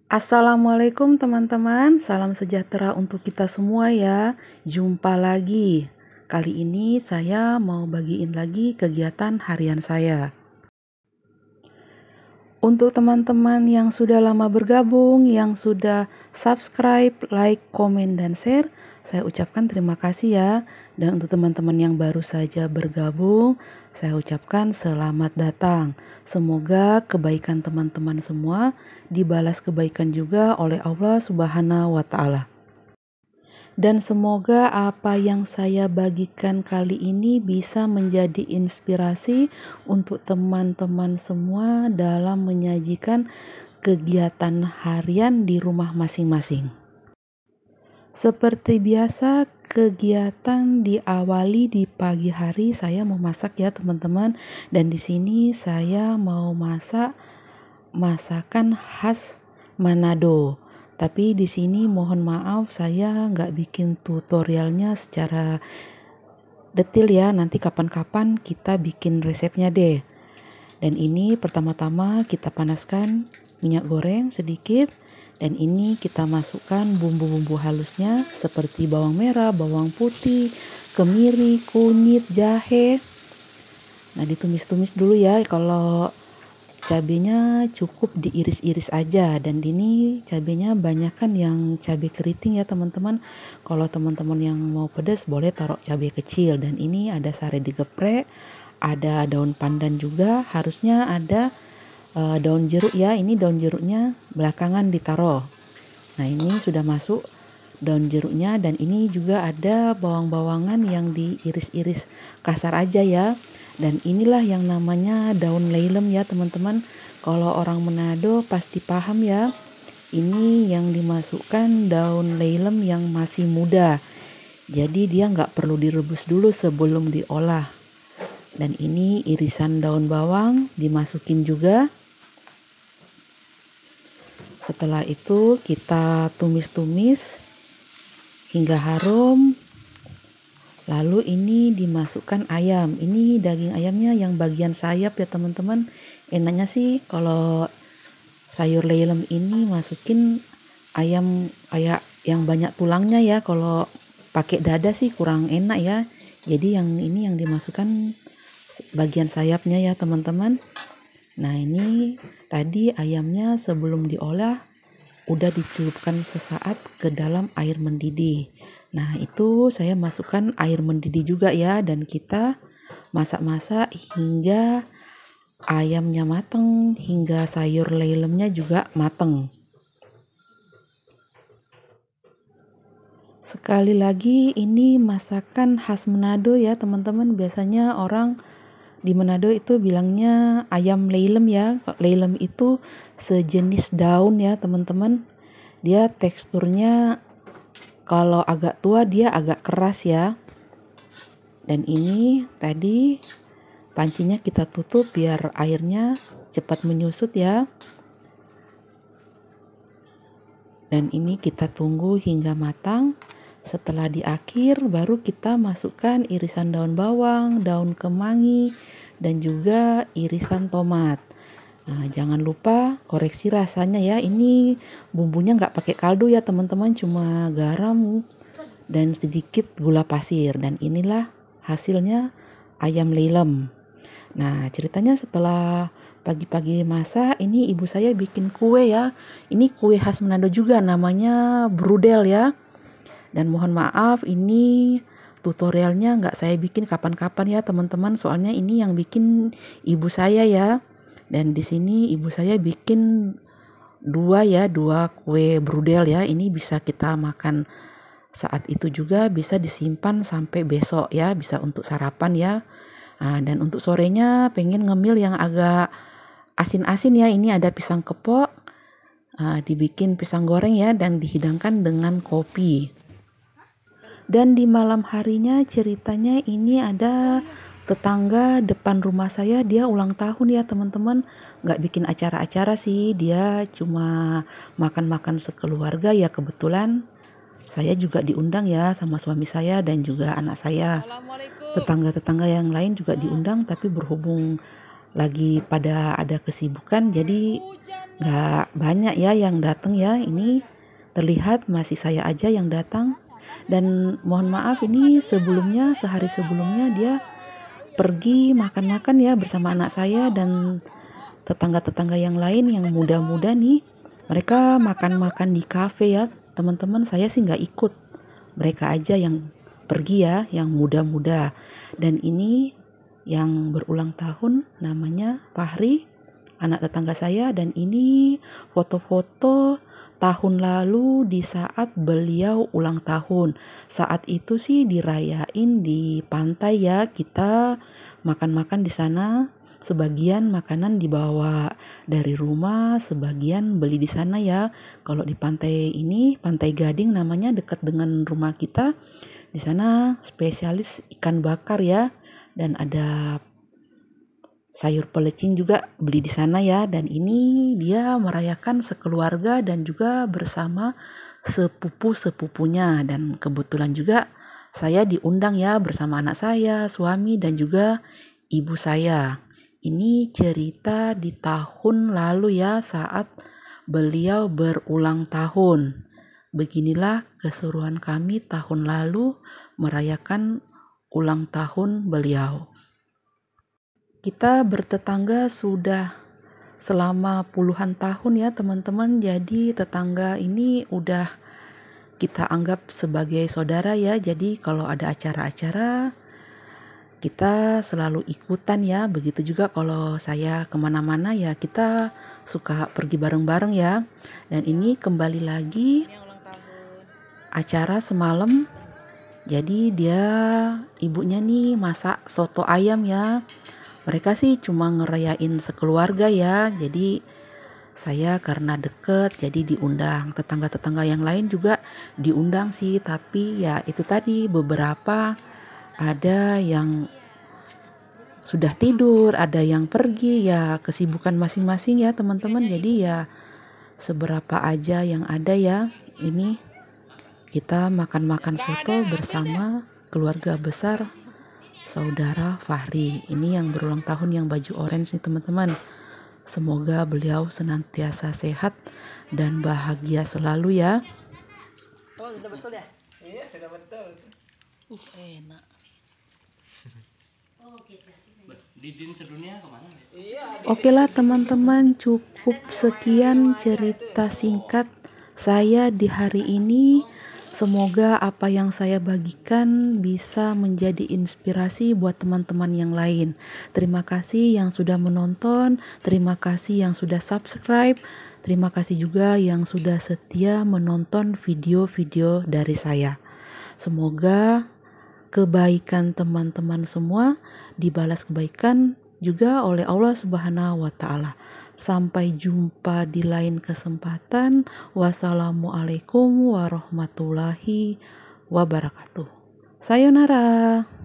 Assalamualaikum teman-teman, salam sejahtera untuk kita semua ya. Jumpa lagi. Kali ini saya mau bagiin lagi kegiatan harian saya. Untuk teman-teman yang sudah lama bergabung, yang sudah subscribe, like, komen, dan share, saya ucapkan terima kasih ya. Dan untuk teman-teman yang baru saja bergabung, saya ucapkan selamat datang. Semoga kebaikan teman-teman semua dibalas kebaikan juga oleh Allah Subhanahu wa Ta'ala. Dan semoga apa yang saya bagikan kali ini bisa menjadi inspirasi untuk teman-teman semua dalam menyajikan kegiatan harian di rumah masing-masing. Seperti biasa, kegiatan diawali di pagi hari saya mau masak ya teman-teman. Dan di sini saya mau masak masakan khas Manado. Tapi di sini mohon maaf saya nggak bikin tutorialnya secara detail ya. Nanti kapan-kapan kita bikin resepnya deh. Dan ini pertama-tama kita panaskan minyak goreng sedikit. Dan ini kita masukkan bumbu-bumbu halusnya seperti bawang merah, bawang putih, kemiri, kunyit, jahe. Nah ditumis-tumis dulu ya. Kalau cabenya cukup diiris-iris aja, dan ini cabenya banyak kan yang cabai keriting ya teman-teman. Kalau teman-teman yang mau pedas boleh taruh cabai kecil. Dan ini ada sare digeprek, ada daun pandan juga, harusnya ada daun jeruk ya. Ini daun jeruknya belakangan ditaruh. Nah ini sudah masuk daun jeruknya, dan ini juga ada bawang-bawangan yang diiris-iris kasar aja ya. Dan inilah yang namanya daun lalem ya teman-teman. Kalau orang Manado pasti paham ya. Ini yang dimasukkan daun lalem yang masih muda. Jadi dia nggak perlu direbus dulu sebelum diolah. Dan ini irisan daun bawang dimasukin juga. Setelah itu kita tumis-tumis hingga harum. Lalu ini dimasukkan ayam. Ini daging ayamnya yang bagian sayap ya teman-teman. Enaknya sih kalau sayur lalem ini masukin ayam kayak yang banyak tulangnya ya. Kalau pakai dada sih kurang enak ya. Jadi yang ini yang dimasukkan bagian sayapnya ya teman-teman. Nah ini tadi ayamnya sebelum diolah udah dicelupkan sesaat ke dalam air mendidih. Nah itu saya masukkan air mendidih juga ya, dan kita masak-masak hingga ayamnya mateng, hingga sayur lalemnya juga mateng. Sekali lagi ini masakan khas Manado ya teman-teman. Biasanya orang di Manado itu bilangnya ayam lalem ya. Lalem itu sejenis daun ya teman-teman. Dia teksturnya kalau agak tua dia agak keras ya. Dan ini tadi pancinya kita tutup biar airnya cepat menyusut ya. Dan ini kita tunggu hingga matang. Setelah di akhir baru kita masukkan irisan daun bawang, daun kemangi, dan juga irisan tomat. Nah, jangan lupa koreksi rasanya ya. Ini bumbunya nggak pakai kaldu ya teman-teman, cuma garam dan sedikit gula pasir. Dan inilah hasilnya ayam lalem. Nah ceritanya setelah pagi-pagi masak, ini ibu saya bikin kue ya. Ini kue khas Manado juga, namanya brudel ya. Dan mohon maaf ini tutorialnya nggak saya bikin kapan-kapan ya teman-teman. Soalnya ini yang bikin ibu saya ya. Dan di sini ibu saya bikin dua kue brudel ya. Ini bisa kita makan saat itu juga, bisa disimpan sampai besok ya, bisa untuk sarapan ya. Nah, dan untuk sorenya pengen ngemil yang agak asin-asin ya. Ini ada pisang kepok, dibikin pisang goreng ya, dan dihidangkan dengan kopi. Dan di malam harinya ceritanya ini ada tetangga depan rumah saya, dia ulang tahun ya teman-teman. Nggak bikin acara-acara sih, dia cuma makan-makan sekeluarga ya. Kebetulan saya juga diundang ya sama suami saya dan juga anak saya. Tetangga-tetangga yang lain juga diundang, tapi berhubung lagi pada ada kesibukan, jadi nggak banyak ya yang datang ya. Ini terlihat masih saya aja yang datang. Dan mohon maaf, ini sebelumnya, sehari sebelumnya dia pergi makan-makan ya bersama anak saya dan tetangga-tetangga yang lain yang muda-muda nih. Mereka makan-makan di kafe ya teman-teman. Saya sih nggak ikut, mereka aja yang pergi ya, yang muda-muda. Dan ini yang berulang tahun namanya Fahri, anak tetangga saya. Dan ini foto-foto tahun lalu di saat beliau ulang tahun. Saat itu sih dirayain di pantai ya, kita makan-makan di sana. Sebagian makanan dibawa dari rumah, sebagian beli di sana ya. Kalau di pantai ini, Pantai Gading namanya, dekat dengan rumah kita. Di sana spesialis ikan bakar ya, dan ada sayur pelecing juga beli di sana ya. Dan ini dia merayakan sekeluarga dan juga bersama sepupu-sepupunya. Dan kebetulan juga saya diundang ya bersama anak saya, suami, dan juga ibu saya. Ini cerita di tahun lalu ya, saat beliau berulang tahun. Beginilah keseruan kami tahun lalu merayakan ulang tahun beliau. Kita bertetangga sudah selama puluhan tahun ya teman-teman. Jadi tetangga ini udah kita anggap sebagai saudara ya. Jadi kalau ada acara-acara kita selalu ikutan ya. Begitu juga kalau saya kemana-mana ya, kita suka pergi bareng-bareng ya. Dan ini kembali lagi acara semalam. Jadi dia, ibunya nih masak soto ayam ya. Mereka sih cuma ngerayain sekeluarga ya. Jadi saya karena deket jadi diundang. Tetangga-tetangga yang lain juga diundang sih. Tapi ya itu tadi, beberapa ada yang sudah tidur, ada yang pergi ya, kesibukan masing-masing ya teman-teman. Jadi ya seberapa aja yang ada ya. Ini kita makan-makan soto bersama keluarga besar saudara Fahri. Ini yang berulang tahun yang baju orange nih teman-teman. Semoga beliau senantiasa sehat dan bahagia selalu ya. Oh, sudah betul ya? Iya, sudah betul. Enak. Didin sedunia kemana? Oke lah teman-teman, cukup sekian cerita singkat saya di hari ini. Semoga apa yang saya bagikan bisa menjadi inspirasi buat teman-teman yang lain. Terima kasih yang sudah menonton, terima kasih yang sudah subscribe, terima kasih juga yang sudah setia menonton video-video dari saya. Semoga kebaikan teman-teman semua dibalas kebaikan juga oleh Allah Subhanahu wa Ta'ala. Sampai jumpa di lain kesempatan. Wassalamualaikum warahmatullahi wabarakatuh. Sayonara.